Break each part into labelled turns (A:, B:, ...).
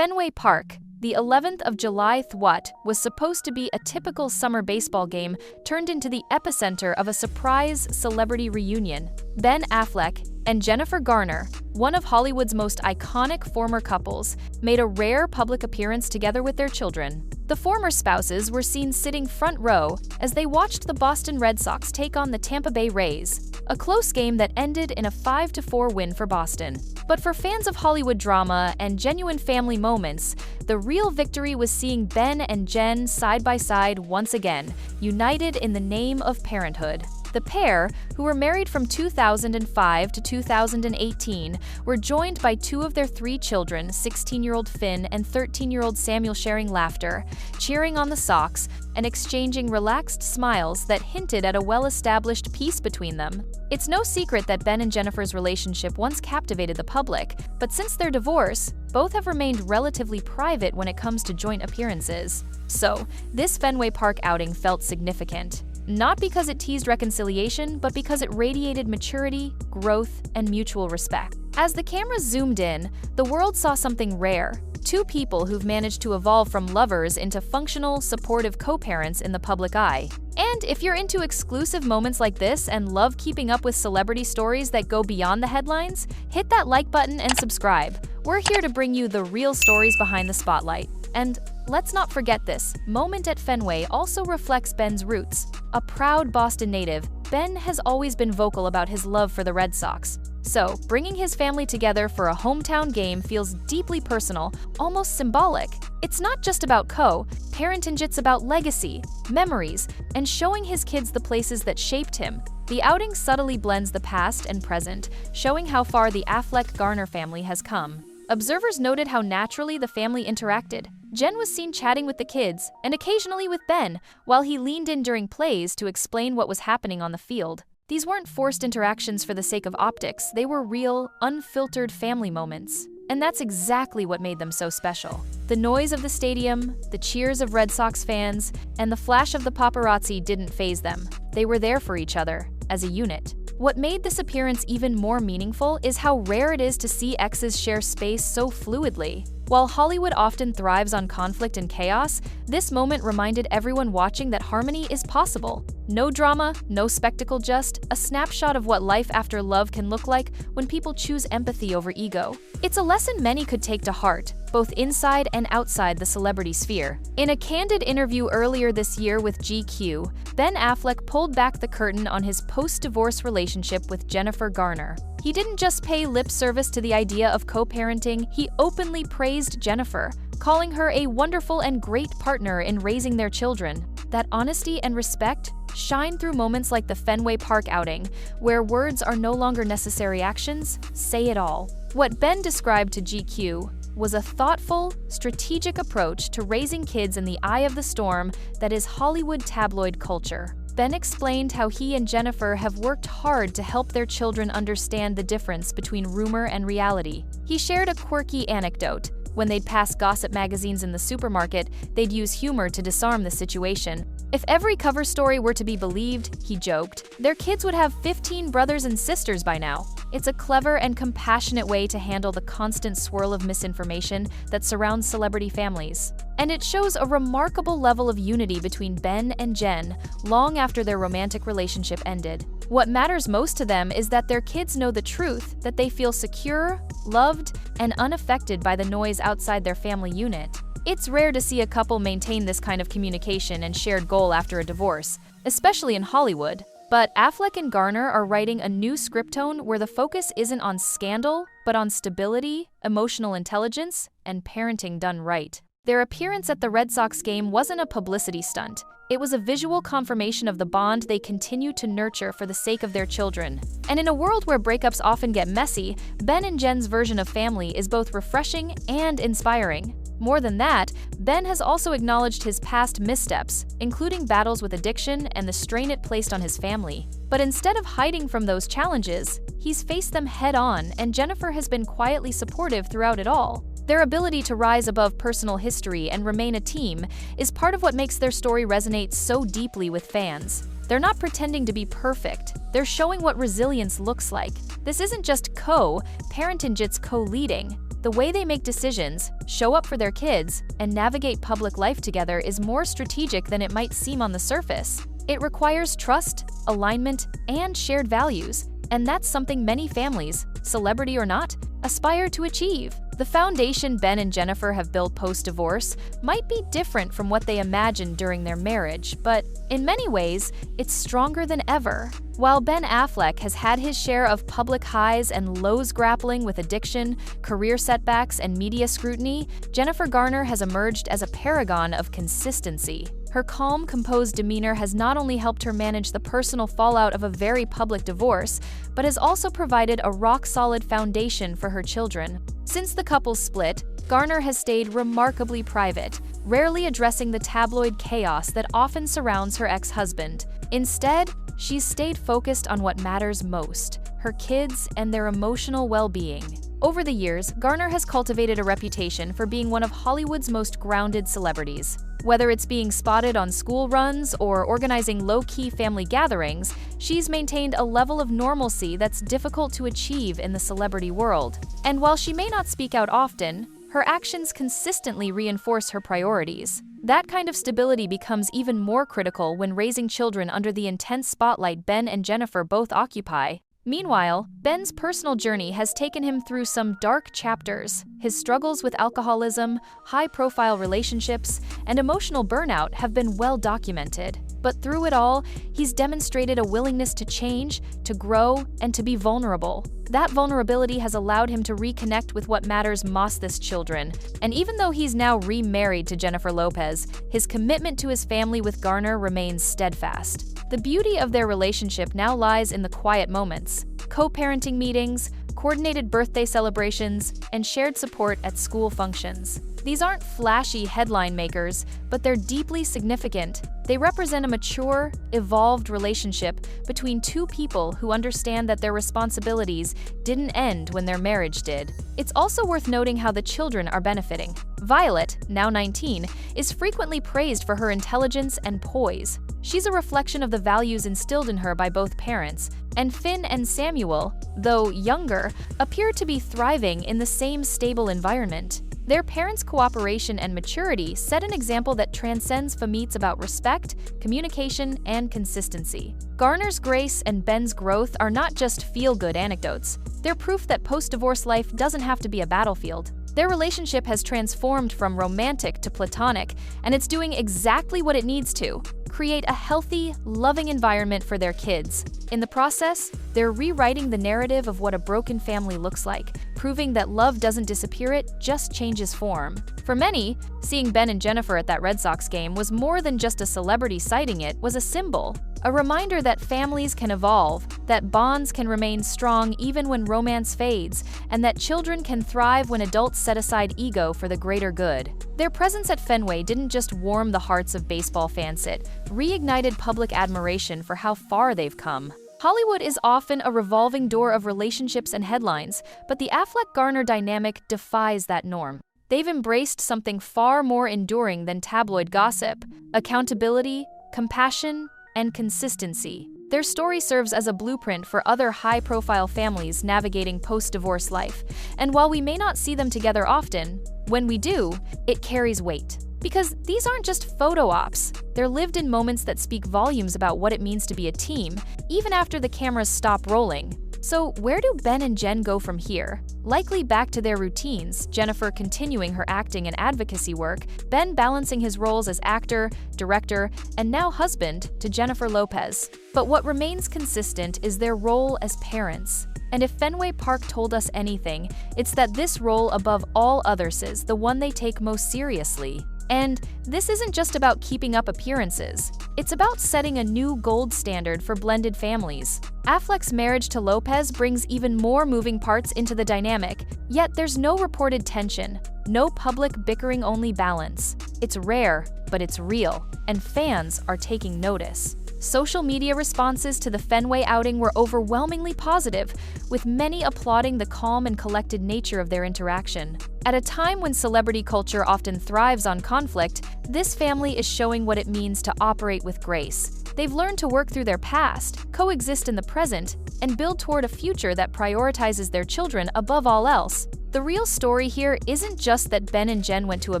A: Fenway Park, the 11th of July what was supposed to be a typical summer baseball game turned into the epicenter of a surprise celebrity reunion. Ben Affleck and Jennifer Garner, one of Hollywood's most iconic former couples, made a rare public appearance together with their children. The former spouses were seen sitting front row as they watched the Boston Red Sox take on the Tampa Bay Rays, a close game that ended in a 5-4 win for Boston. But for fans of Hollywood drama and genuine family moments, the real victory was seeing Ben and Jen side by side once again, united in the name of parenthood. The pair, who were married from 2005 to 2018, were joined by two of their three children, 16-year-old Finn and 13-year-old Samuel, sharing laughter, cheering on the Sox, and exchanging relaxed smiles that hinted at a well-established peace between them. It's no secret that Ben and Jennifer's relationship once captivated the public, but since their divorce, both have remained relatively private when it comes to joint appearances. So, this Fenway Park outing felt significant. Not because it teased reconciliation, but because it radiated maturity, growth, and mutual respect. As the cameras zoomed in, the world saw something rare. Two people who've managed to evolve from lovers into functional, supportive co-parents in the public eye. And if you're into exclusive moments like this and love keeping up with celebrity stories that go beyond the headlines, hit that like button and subscribe. We're here to bring you the real stories behind the spotlight. And let's not forget, this moment at Fenway also reflects Ben's roots. A proud Boston native, Ben has always been vocal about his love for the Red Sox. So, bringing his family together for a hometown game feels deeply personal, almost symbolic. It's not just about parenting, it's about legacy, memories, and showing his kids the places that shaped him. The outing subtly blends the past and present, showing how far the Affleck-Garner family has come. Observers noted how naturally the family interacted. Jen was seen chatting with the kids, and occasionally with Ben, while he leaned in during plays to explain what was happening on the field. These weren't forced interactions for the sake of optics, they were real, unfiltered family moments. And that's exactly what made them so special. The noise of the stadium, the cheers of Red Sox fans, and the flash of the paparazzi didn't faze them. They were there for each other, as a unit. What made this appearance even more meaningful is how rare it is to see exes share space so fluidly. While Hollywood often thrives on conflict and chaos, this moment reminded everyone watching that harmony is possible. No drama, no spectacle, just a snapshot of what life after love can look like when people choose empathy over ego. It's a lesson many could take to heart, both inside and outside the celebrity sphere. In a candid interview earlier this year with GQ, Ben Affleck pulled back the curtain on his post-divorce relationship with Jennifer Garner. He didn't just pay lip service to the idea of co-parenting, he openly praised Jennifer, calling her a wonderful and great partner in raising their children. That honesty and respect shine through moments like the Fenway Park outing, where words are no longer necessary, actions say it all. What Ben described to GQ was a thoughtful, strategic approach to raising kids in the eye of the storm that is Hollywood tabloid culture. Ben explained how he and Jennifer have worked hard to help their children understand the difference between rumor and reality. He shared a quirky anecdote. When they'd pass gossip magazines in the supermarket, they'd use humor to disarm the situation. If every cover story were to be believed, he joked, their kids would have 15 brothers and sisters by now. It's a clever and compassionate way to handle the constant swirl of misinformation that surrounds celebrity families. And it shows a remarkable level of unity between Ben and Jen long after their romantic relationship ended. What matters most to them is that their kids know the truth, that they feel secure, loved, and unaffected by the noise outside their family unit. It's rare to see a couple maintain this kind of communication and shared goal after a divorce, especially in Hollywood. But Affleck and Garner are writing a new script tone where the focus isn't on scandal, but on stability, emotional intelligence, and parenting done right. Their appearance at the Red Sox game wasn't a publicity stunt. It was a visual confirmation of the bond they continue to nurture for the sake of their children. And in a world where breakups often get messy, Ben and Jen's version of family is both refreshing and inspiring. More than that, Ben has also acknowledged his past missteps, including battles with addiction and the strain it placed on his family. But instead of hiding from those challenges, he's faced them head-on, and Jennifer has been quietly supportive throughout it all. Their ability to rise above personal history and remain a team is part of what makes their story resonate so deeply with fans. They're not pretending to be perfect, they're showing what resilience looks like. This isn't just parenting, it's co-leading. The way they make decisions, show up for their kids, and navigate public life together is more strategic than it might seem on the surface. It requires trust, alignment, and shared values, and that's something many families, celebrity or not, aspire to achieve. The foundation Ben and Jennifer have built post-divorce might be different from what they imagined during their marriage, but in many ways, it's stronger than ever. While Ben Affleck has had his share of public highs and lows grappling with addiction, career setbacks, and media scrutiny, Jennifer Garner has emerged as a paragon of consistency. Her calm, composed demeanor has not only helped her manage the personal fallout of a very public divorce, but has also provided a rock-solid foundation for her children. Since the couple's split, Garner has stayed remarkably private, rarely addressing the tabloid chaos that often surrounds her ex-husband. Instead, she's stayed focused on what matters most: her kids and their emotional well-being. Over the years, Garner has cultivated a reputation for being one of Hollywood's most grounded celebrities. Whether it's being spotted on school runs or organizing low-key family gatherings, she's maintained a level of normalcy that's difficult to achieve in the celebrity world. And while she may not speak out often, her actions consistently reinforce her priorities. That kind of stability becomes even more critical when raising children under the intense spotlight Ben and Jennifer both occupy. Meanwhile, Ben's personal journey has taken him through some dark chapters. His struggles with alcoholism, high-profile relationships, and emotional burnout have been well documented. But through it all, he's demonstrated a willingness to change, to grow, and to be vulnerable. That vulnerability has allowed him to reconnect with what matters most: his children. And even though he's now remarried to Jennifer Lopez, his commitment to his family with Garner remains steadfast. The beauty of their relationship now lies in the quiet moments: co-parenting meetings, coordinated birthday celebrations, and shared support at school functions. These aren't flashy headline makers, but they're deeply significant. They represent a mature, evolved relationship between two people who understand that their responsibilities didn't end when their marriage did. It's also worth noting how the children are benefiting. Violet, now 19, is frequently praised for her intelligence and poise. She's a reflection of the values instilled in her by both parents, and Finn and Samuel, though younger, appear to be thriving in the same stable environment. Their parents' cooperation and maturity set an example that transcends femetes about respect, communication, and consistency. Garner's grace and Ben's growth are not just feel-good anecdotes. They're proof that post-divorce life doesn't have to be a battlefield. Their relationship has transformed from romantic to platonic, and it's doing exactly what it needs to: create a healthy, loving environment for their kids. In the process, they're rewriting the narrative of what a broken family looks like, proving that love doesn't disappear, it just changes form. For many, seeing Ben and Jennifer at that Red Sox game was more than just a celebrity citing it, was a symbol. A reminder that families can evolve, that bonds can remain strong even when romance fades, and that children can thrive when adults set aside ego for the greater good. Their presence at Fenway didn't just warm the hearts of baseball fans, it reignited public admiration for how far they've come. Hollywood is often a revolving door of relationships and headlines, but the Affleck-Garner dynamic defies that norm. They've embraced something far more enduring than tabloid gossip: accountability, compassion, and consistency. Their story serves as a blueprint for other high-profile families navigating post-divorce life, and while we may not see them together often, when we do, it carries weight. Because these aren't just photo ops, they're lived in moments that speak volumes about what it means to be a team, even after the cameras stop rolling. So where do Ben and Jen go from here? Likely back to their routines, Jennifer continuing her acting and advocacy work, Ben balancing his roles as actor, director, and now husband to Jennifer Lopez. But what remains consistent is their role as parents. And if Fenway Park told us anything, it's that this role above all others is the one they take most seriously. And this isn't just about keeping up appearances. It's about setting a new gold standard for blended families. Affleck's marriage to Lopez brings even more moving parts into the dynamic, yet there's no reported tension, no public bickering-only balance. It's rare, but it's real, and fans are taking notice. Social media responses to the Fenway outing were overwhelmingly positive, with many applauding the calm and collected nature of their interaction. At a time when celebrity culture often thrives on conflict, this family is showing what it means to operate with grace. They've learned to work through their past, coexist in the present, and build toward a future that prioritizes their children above all else. The real story here isn't just that Ben and Jen went to a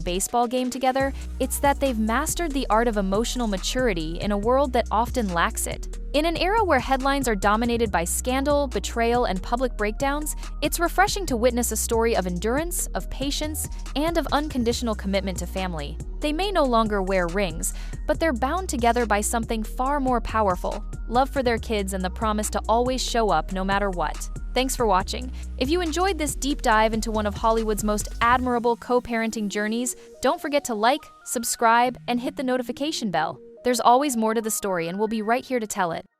A: baseball game together, it's that they've mastered the art of emotional maturity in a world that often lacks it. In an era where headlines are dominated by scandal, betrayal, and public breakdowns, it's refreshing to witness a story of endurance, of patience, and of unconditional commitment to family. They may no longer wear rings, but they're bound together by something far more powerful: love for their kids and the promise to always show up no matter what. Thanks for watching. If you enjoyed this deep dive into one of Hollywood's most admirable co-parenting journeys, don't forget to like, subscribe, and hit the notification bell. There's always more to the story, and we'll be right here to tell it.